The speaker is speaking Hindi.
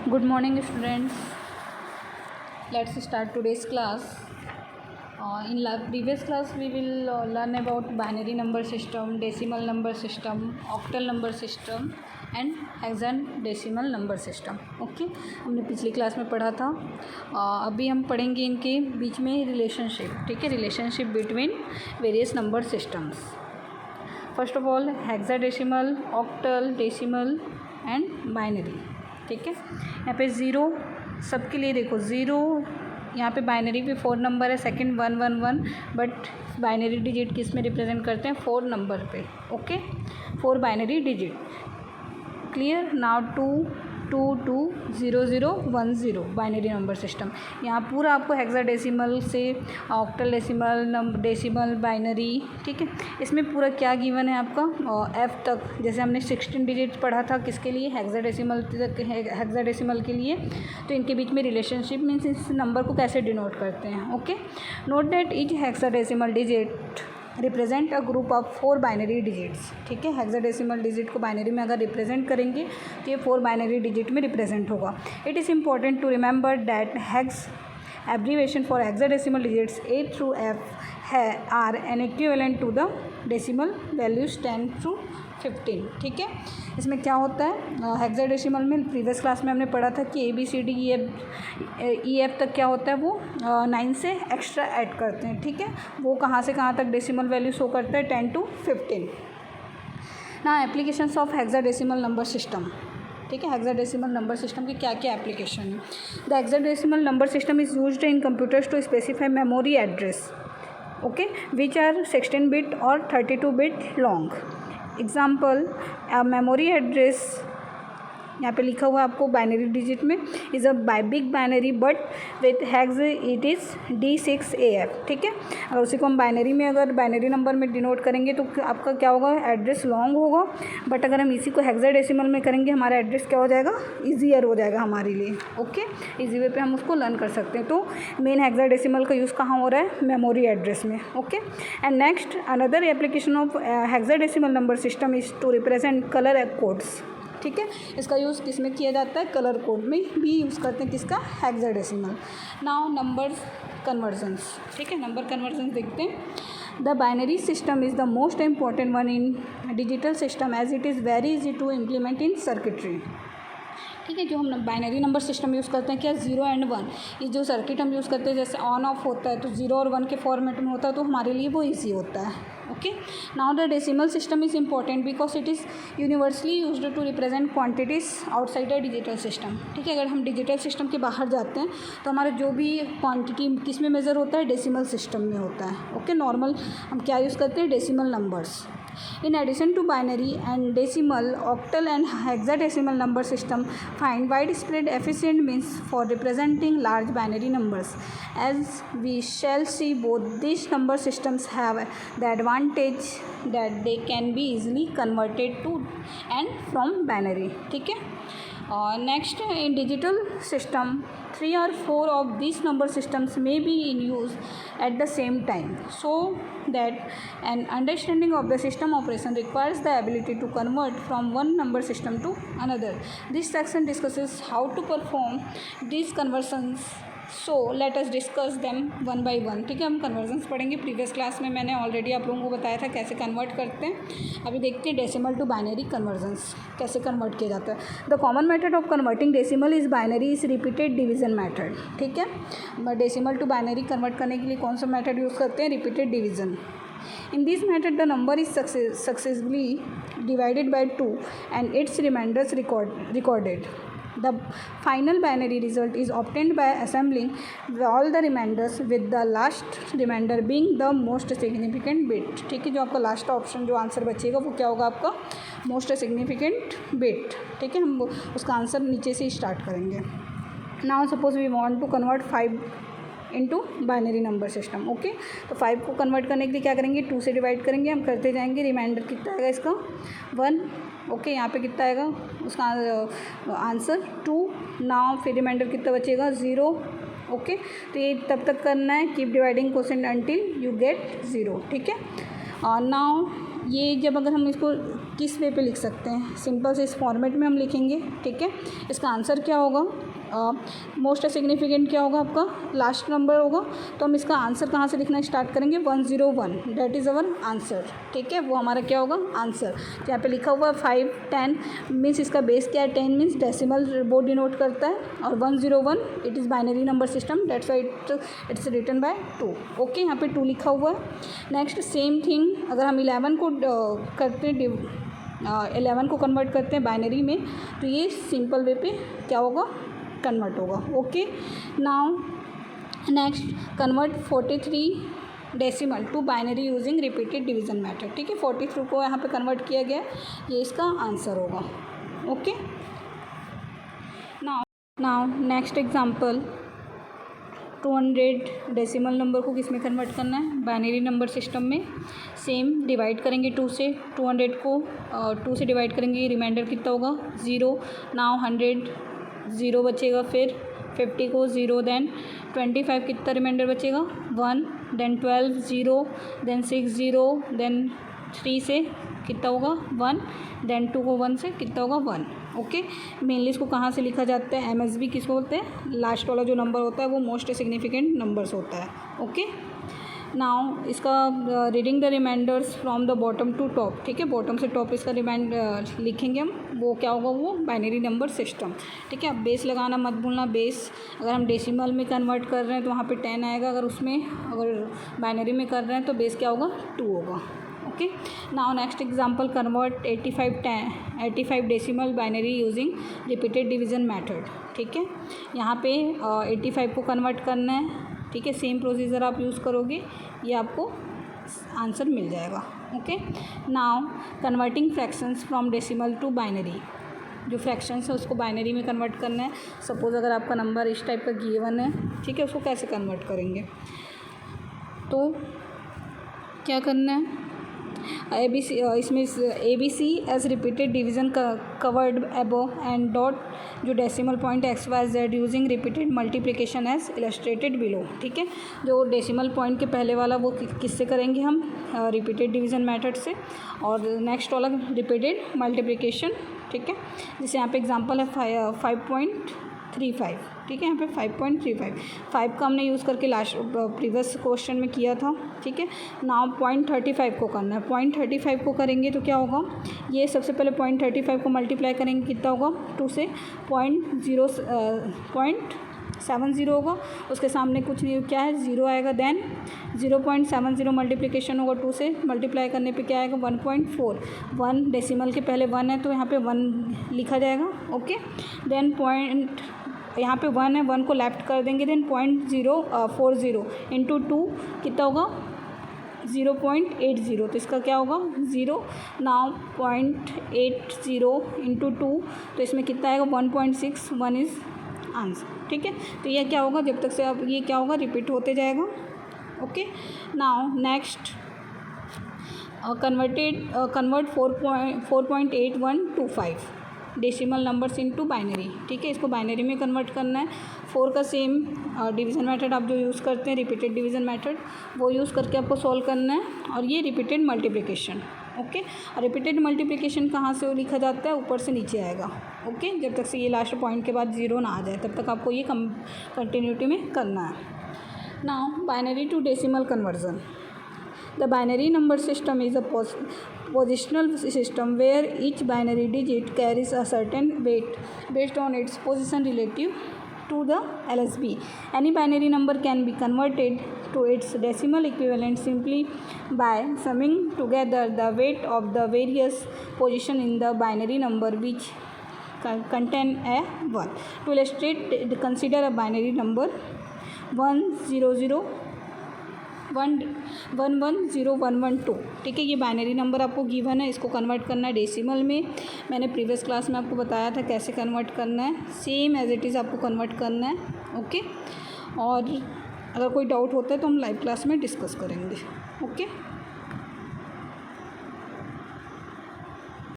Good morning, students. Let's start today's class. In previous class, we will learn about binary number system, decimal number system, octal number system, and hexadecimal number system. Okay, हमने पिछली क्लास में पढ़ा था. अभी हम पढ़ेंगे इनके बीच में रिलेशनशिप. ठीक है, relationship between various number systems. First of all hexadecimal, octal, decimal and binary. ठीक है, यहाँ पे ज़ीरो सबके लिए देखो, ज़ीरो यहाँ पे बाइनरी पे 4 नंबर है, सेकंड 111, बट बाइनरी डिजिट किस में रिप्रेजेंट करते हैं? 4 नंबर पे. Okay, 4 binary digit. Clear. Now 2 2 2 0 0 1 0 binary number system. यहाँ पूरा आपको हेक्साडेसिमल से ऑक्टल डेसिमल बाइनरी. ठीक है, इसमें पूरा क्या गिवन है आपका एफ तक. जैसे हमने 16 डिजिट पढ़ा था किसके लिए? हेक्साडेसिमल तक, हेक्साडेसिमल के लिए. तो इनके बीच में रिलेशनशिप मीन्स इस नंबर को कैसे डिनोट करते हैं. Okay, note that each hexadecimal digit represent a group of 4 binary digits. ठीक है, हेक्साडेसिमल डिजिट को बाइनरी में अगर रिप्रेजेंट करेंगे तो ये 4 बाइनरी डिजिट में रिप्रेजेंट होगा. It is important to remember that hex abbreviation for hexadecimal digits A through F are an equivalent to the decimal values 10 through 15. ठीक है, इसमें क्या होता है हेक्साडेसिमल में? प्रीवियस क्लास में हमने पढ़ा था कि ABCD EF तक क्या होता है, वो 9 से एक्स्ट्रा ऐड करते हैं. ठीक है, वो कहाँ से कहाँ तक डेसिमल वैल्यू शो करता है? 10 to 15. ना applications of hexadecimal number system. ठीक है, हेक्साडेसिमल नंबर सिस्टम की क्या क्या एप्लीकेशन है? The hexadecimal number system is used in computers to specify memory address. Okay, which are 16 bit और 32 bit long. Example, memory address यहाँ पे लिखा हुआ है आपको बाइनरी डिजिट में, is a big binary but with hex it is D6AF. ठीक है, अगर उसी को हम बाइनरी में, अगर बाइनरी नंबर में डिनोट करेंगे तो आपका क्या होगा? एड्रेस लॉन्ग होगा. बट अगर हम इसी को हेक्साडेसिमल में करेंगे, हमारा एड्रेस क्या हो जाएगा? ईजियर हो जाएगा हमारे लिए. ओके, ईजी वे पे हम उसको लर्न कर सकते हैं. तो मेन हेक्साडेसिमल का यूज़ कहाँ हो रहा है? मेमोरी एड्रेस में. Okay, and next another application of hexadecimal number system is to represent colour codes. ठीक है, इसका यूज़ किस में किया जाता है? कलर कोड में भी यूज़ करते हैं. किसका? हेक्साडेसिमल. Now numbers conversions. ठीक है, नंबर कन्वर्जन्स देखते हैं. The binary system is the most important one in digital system as it is very easy to implement in circuitry. ठीक है, जो हम बाइनरी नंबर सिस्टम यूज़ करते हैं क्या? 0 and 1. ये जो सर्किट हम यूज़ करते हैं, जैसे ऑन ऑफ होता है तो 0 और 1 के फॉर्मेट में होता है, तो हमारे लिए वो ईजी होता है. Okay, now the decimal system is important because it is universally used to represent quantities outside the digital system. ठीक है, अगर हम डिजिटल सिस्टम के बाहर जाते हैं तो हमारा जो भी क्वांटिटी किस में मेज़र होता है? डेसिमल सिस्टम में होता है. ओके, नॉर्मल हम क्या यूज़ करते हैं? Decimal numbers. In addition to binary and decimal, octal and hexadecimal number system find widespread efficient means for representing large binary numbers. As we shall see, both these number systems have the advantage that they can be easily converted to and from binary. ठीक है. Next, in digital system, 3 or 4 of these number systems may be in use at the same time, so that an understanding of the system operation requires the ability to convert from one number system to another. This section discusses how to perform these conversions. So let us discuss them one by one. ठीक है, हम कन्वर्जन्स पढ़ेंगे. प्रीवियस क्लास में मैंने ऑलरेडी आप लोगों को बताया था कैसे कन्वर्ट करते हैं. अभी देखते हैं डेसिमल टू बाइनरी कन्वर्जन्स कैसे कन्वर्ट किया जाता है. The common method of converting decimal is binary is repeated division method. ठीक है, डेसिमल टू बाइनरी कन्वर्ट करने के लिए कौन सा मेथड यूज़ करते हैं? Repeated division. In this method, the number is successively divided by 2 and its remainders recorded. The final binary result is obtained by assembling all the remainders with the last remainder being the most significant bit. ठीक है, जो आपका लास्ट ऑप्शन जो आंसर बचेगा वो क्या होगा? आपका मोस्ट सिग्निफिकेंट बिट. ठीक है, हम उसका आंसर नीचे से स्टार्ट करेंगे. Now suppose we want to convert 5 into binary number system. Okay, तो 5 को कन्वर्ट करने के लिए क्या करेंगे? 2 से डिवाइड करेंगे. हम करते जाएंगे. रिमाइंडर कितना आएगा इसका? 1. ओके, यहाँ पे कितना आएगा उसका आंसर? 2. नाउ फिर रिमाइंडर कितना बचेगा? 0. ओके, तो ये तब तक करना है. Keep dividing quotient until you get 0. ठीक है, और नाउ ये जब अगर हम इसको किस वे पे लिख सकते हैं, सिंपल से इस फॉर्मेट में हम लिखेंगे, ठीक है। इसका आंसर क्या होगा, मोस्ट सिग्निफिकेंट क्या होगा आपका, लास्ट नंबर होगा, तो हम इसका आंसर कहाँ से लिखना स्टार्ट करेंगे, 101, दैट इज़ अवर आंसर, ठीक है। वो हमारा क्या होगा आंसर। यहाँ पे लिखा हुआ है 5 10 मीन्स इसका बेस क्या है, 10 मीन्स डेसिमल वो डिनोट करता है, और 101 it is binary number system, that's why it's written by 2, okay. यहाँ पे 2 लिखा हुआ है। नेक्स्ट सेम थिंग, अगर हम 11 को करते हैं 11 को कन्वर्ट करते हैं बाइनरी में, तो ये सिंपल वे पे क्या होगा, कन्वर्ट होगा, okay. Now next convert 43 decimal to binary using repeated division method, ठीक है। 43 को यहाँ पे कन्वर्ट किया गया, ये इसका आंसर होगा, okay. Now next example, 200 decimal number को किस में कन्वर्ट करना है, बाइनरी नंबर सिस्टम में। सेम डिवाइड करेंगे 2 से, 200 को 2 से डिवाइड करेंगे, रिमाइंडर कितना होगा 0। नाउ 100 0 बचेगा, फिर 50 को 0, देन 25 कितना रिमाइंडर बचेगा 1, देन 12 0, देन 6 0, देन 3 से कितना होगा 1, देन 2 को 1 से कितना होगा 1, ओके। मेनली इसको कहाँ से लिखा जाता है, MSB किसको बोलते हैं, लास्ट वाला जो नंबर होता है वो मोस्ट सिग्निफिकेंट नंबर्स होता है, ओके। नाउ इसका reading the remainders from the bottom to top, ठीक है, बॉटम से टॉप इसका रिमाइंडर लिखेंगे हम, वो क्या होगा, वो बाइनरी नंबर सिस्टम, ठीक है। अब बेस लगाना मत भूलना, बेस अगर हम डेसिमल में कन्वर्ट कर रहे हैं तो वहाँ पे 10 आएगा, अगर बाइनरी में कर रहे हैं तो बेस क्या होगा 2 होगा, okay. Now next example, convert 85 decimal binary using repeated division method, ठीक है। यहाँ पे 85 को कन्वर्ट करना है, ठीक है। सेम प्रोसीजर आप यूज़ करोगे, ये आपको आंसर मिल जाएगा, okay. Now converting fractions from decimal to binary, जो फ्रैक्शंस है उसको बाइनरी में कन्वर्ट करना है। सपोज़ अगर आपका नंबर इस टाइप का गिवन है, ठीक है, उसको कैसे कन्वर्ट करेंगे, तो क्या करना है, ABC इसमें ABC as repeated division covered above and dot जो decimal point XYZ using repeated multiplication as illustrated below, ठीक है। जो डेसिमल पॉइंट के पहले वाला वो किससे करेंगे हम, रिपीटेड डिवीजन मेथड से, और नेक्स्ट वाला रिपीटेड मल्टीप्लिकेशन, ठीक है। जैसे यहाँ पे एग्जांपल है 5.35, ठीक है। यहाँ पे 5.35 का हमने यूज़ करके लास्ट प्रीवियस क्वेश्चन में किया था, ठीक है। नाउ 0.35 को करना है, 0.35 को करेंगे तो क्या होगा, ये सबसे पहले 0.35 को मल्टीप्लाई करेंगे, कितना होगा 2 से 0.70 होगा, उसके सामने कुछ नहीं, क्या है 0 आएगा, देन 0.70 मल्टीप्लिकेशन होगा 2 से, मल्टीप्लाई करने पे क्या आएगा 1.4, 1 डेसिमल के पहले 1 है तो यहाँ पे 1 लिखा जाएगा, ओके। देन यहाँ पे 1 है, 1 को लेफ्ट कर देंगे, देन 0.040 इंटू 2 कितना होगा 0.80, तो इसका क्या होगा 0। नाउ 0.80 इंटू 2, तो इसमें कितना आएगा 1.6, 1 इज़ आंसर, ठीक है। तो ये क्या होगा, जब तक से अब ये क्या होगा रिपीट होते जाएगा, okay. Now next convert 4.8125 decimal numbers into binary, ठीक है। इसको बाइनरी में कन्वर्ट करना है। 4 का सेम डिवीज़न मेथड आप जो यूज़ करते हैं, रिपीटेड डिवीज़न मेथड, वो यूज़ करके आपको सॉल्व करना है, और ये रिपीटेड मल्टीप्लिकेशन, ओके। और रिपीटेड मल्टीप्लिकेशन कहाँ से लिखा जाता है, ऊपर से नीचे आएगा, ओके। जब तक से ये लास्ट पॉइंट के बाद 0 ना आ जाए तब तक आपको ये कंटिन्यूटी में करना है। Now binary to decimal conversion, the binary number system is a positional system where each binary digit carries a certain weight based on its position relative to the LSB. Any binary number can be converted to its decimal equivalent simply by summing together the weight of the various position in the binary number which contain a 1. To illustrate, consider a binary number 100110112, ठीक है। ये बाइनरी नंबर आपको गिवन है, इसको कन्वर्ट करना है डेसिमल में। मैंने प्रीवियस क्लास में आपको बताया था कैसे कन्वर्ट करना है, सेम एज इट इज़ आपको कन्वर्ट करना है, ओके। और अगर कोई डाउट होता है तो हम लाइव क्लास में डिस्कस करेंगे, ओके।